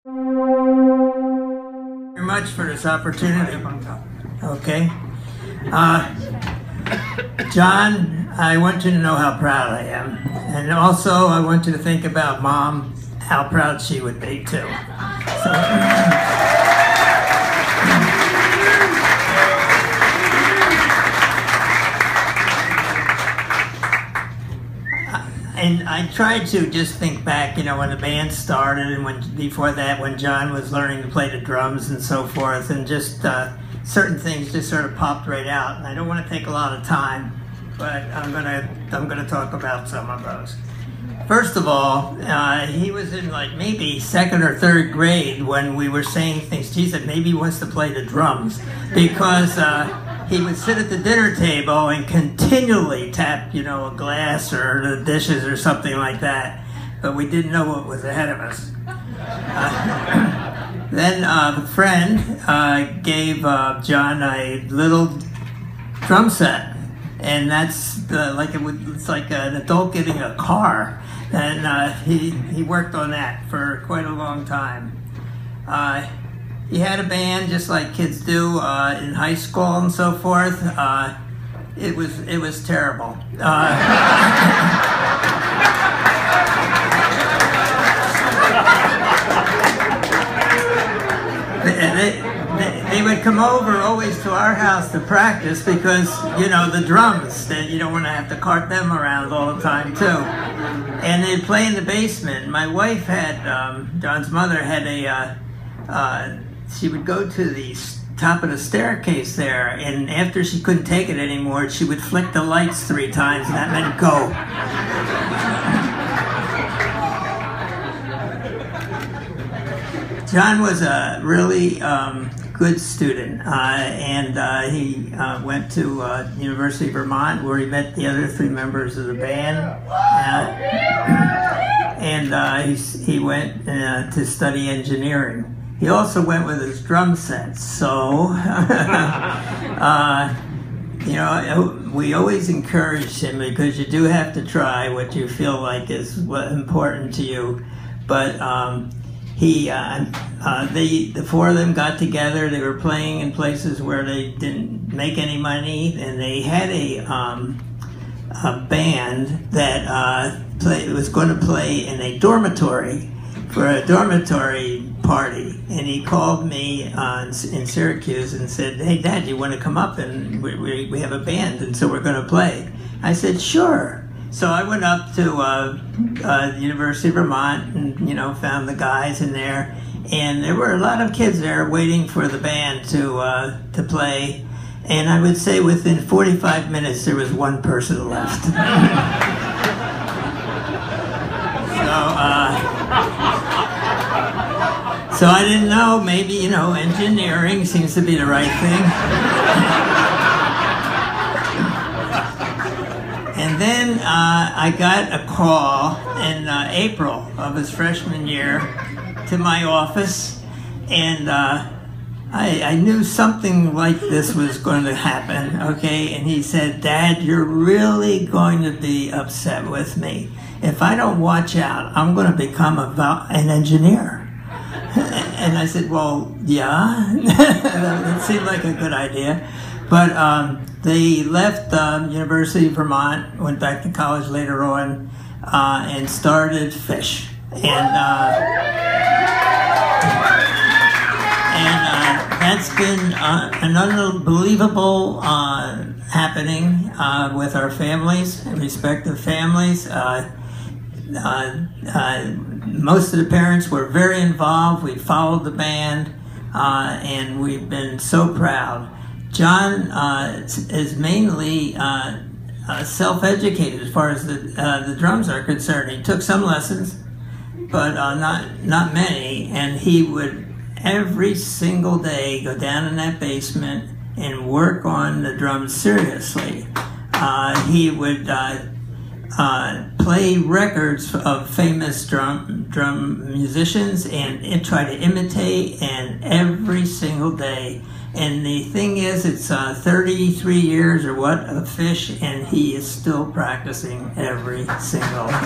Very much for this opportunity. Okay. Jon, I want you to know how proud I am. And also, I want you to think about Mom, how proud she would be, too. So, and I tried to just think back, you know, when the band started and before that, when Jon was learning to play the drums and so forth, and just certain things just sort of popped right out. And I don't want to take a lot of time, but I'm gonna talk about some of those. First of all, he was in like maybe 2nd or 3rd grade when we were saying things. He said maybe he wants to play the drums because he would sit at the dinner table and continually tap, you know, a glass or the dishes or something like that. But we didn't know what was ahead of us. Then a friend gave Jon a little drum set, and that's it's like an adult getting a car. And he worked on that for quite a long time. He had a band just like kids do in high school and so forth. It was terrible. They would come over always to our house to practice because, you know, the drums, that you don't want to have to cart them around all the time too. And they'd play in the basement. My wife had, Jon's mother had she would go to the top of the staircase there, and after she couldn't take it anymore, she would flick the lights 3 times, and that meant go. Jon was a really good student, and he went to University of Vermont, where he met the other 3 members of the band, and he went to study engineering. He also went with his drum sets, so you know, we always encourage him because you do have to try what you feel like is important to you. But the 4 of them got together. They were playing in places where they didn't make any money, and they had a band that was going to play in a dormitory for a dormitory party. And he called me in Syracuse and said, "Hey, Dad, you want to come up? And we have a band, and so we're going to play." I said, "Sure." So I went up to the University of Vermont and, you know, found the guys in there. And there were a lot of kids there waiting for the band to play. And I would say within 45 minutes, there was 1 person left. So I didn't know, maybe, you know, engineering seems to be the right thing. And then I got a call in April of his freshman year to my office, and I knew something like this was going to happen, okay? And he said, "Dad, you're really going to be upset with me. If I don't watch out, I'm going to become an engineer." And I said, "Well, yeah." It seemed like a good idea. But they left University of Vermont, went back to college later on, and started Phish. And that's been an unbelievable happening with our families, respective families. Most of the parents were very involved. We followed the band, and we've been so proud. Jon is mainly self-educated as far as the drums are concerned. He took some lessons, but not many, and he would every single day go down in that basement and work on the drums seriously. He would play records of famous drum musicians and try to imitate, and every single day. And the thing is, it's 33 years or what of Phish, and he is still practicing every single day.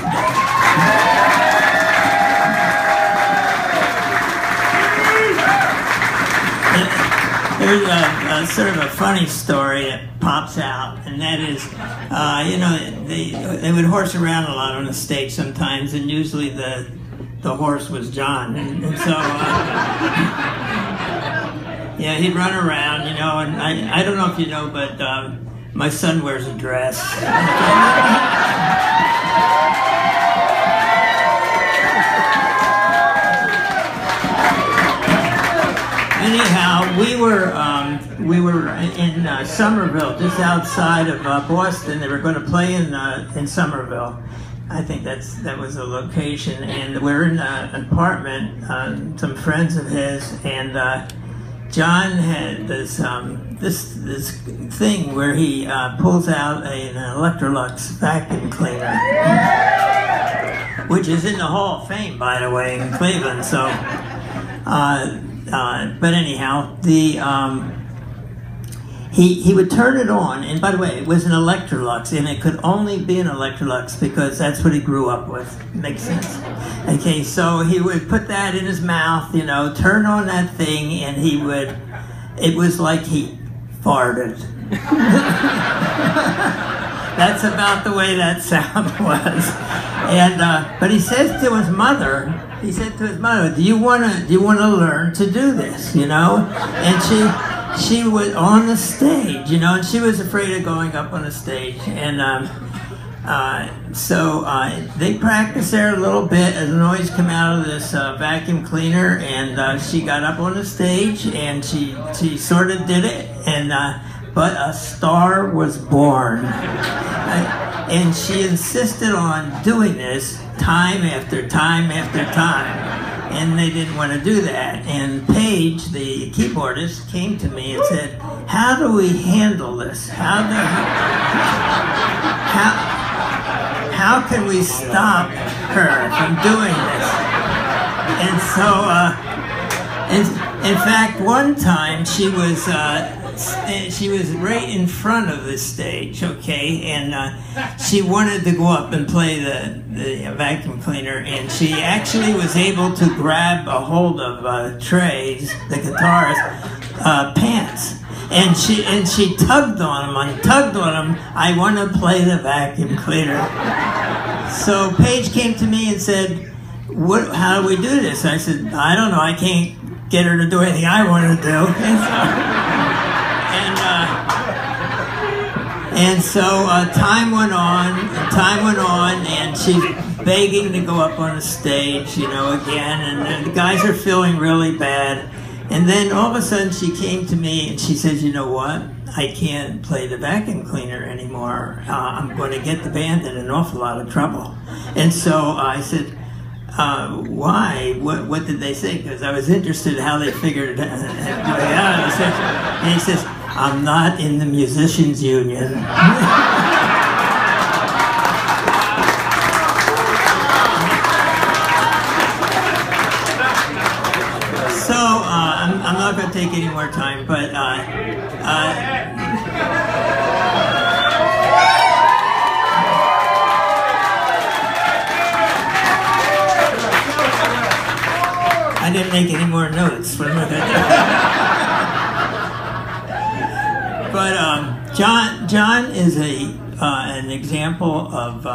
There's a sort of a funny story that pops out, and that is, you know, they would horse around a lot on the stage sometimes, and usually the horse was Jon, and so yeah, he'd run around, you know, and I don't know if you know, but my son wears a dress. Anyhow, we were in Somerville, just outside of Boston. They were going to play in Somerville. I think that was the location, and we're in an apartment. Some friends of his, and Jon had this thing where he pulls out an Electrolux vacuum cleaner, which is in the Hall of Fame, by the way, in Cleveland. So. But anyhow, he would turn it on, and by the way, it was an Electrolux, and it could only be an Electrolux because that's what he grew up with. Makes sense? Okay, so he would put that in his mouth, you know, turn on that thing, and it was like he farted. That's about the way that sound was. And but he says to his mother, do you want to learn to do this, you know? And she was on the stage, you know, and she was afraid of going up on the stage. And so they practiced there a little bit as the noise came out of this vacuum cleaner, and she got up on the stage, and she sort of did it, and but a star was born. And she insisted on doing this time after time after time. And they didn't want to do that. And Paige, the keyboardist, came to me and said, how do we handle this? How can we stop her from doing this? And so, in fact, one time she was right in front of the stage, okay, and she wanted to go up and play the vacuum cleaner, and she actually was able to grab a hold of Trey's, the guitarist, pants, and she tugged on him, I want to play the vacuum cleaner. So Paige came to me and said, how do we do this? I said, I don't know, I can't get her to do anything I want to do. And so time went on, and she's begging to go up on the stage, you know, again, and the guys are feeling really bad. And then all of a sudden she came to me and she says, you know what, I can't play the vacuum cleaner anymore. I'm going to get the band in an awful lot of trouble. And so I said, why? What did they say? Because I was interested in how they figured it out. And he says, I'm not in the musicians union. So I'm not going to take any more time, but I didn't make any more notes. But Jon is an example of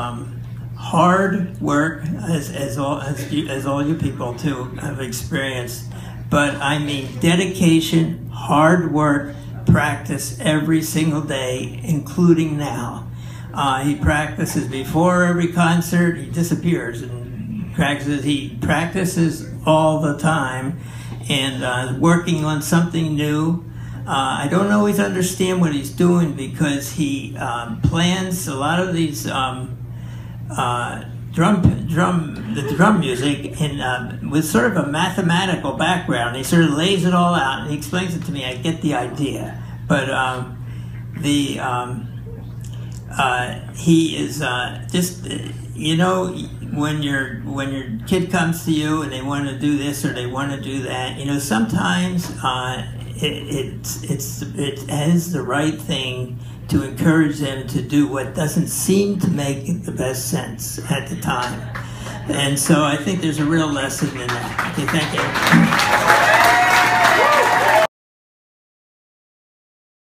hard work, as all you people too have experienced. But I mean dedication, hard work, practice every single day, including now. He practices before every concert. He disappears and practices. He practices all the time, and working on something new. I don't always understand what he's doing because he plans a lot of these drum music with sort of a mathematical background. He sort of lays it all out and he explains it to me. I get the idea, but he is just you know, when your kid comes to you and they want to do this or they want to do that, you know, sometimes it is the right thing to encourage them to do what doesn't seem to make the best sense at the time. And so I think there's a real lesson in that. Okay, thank you.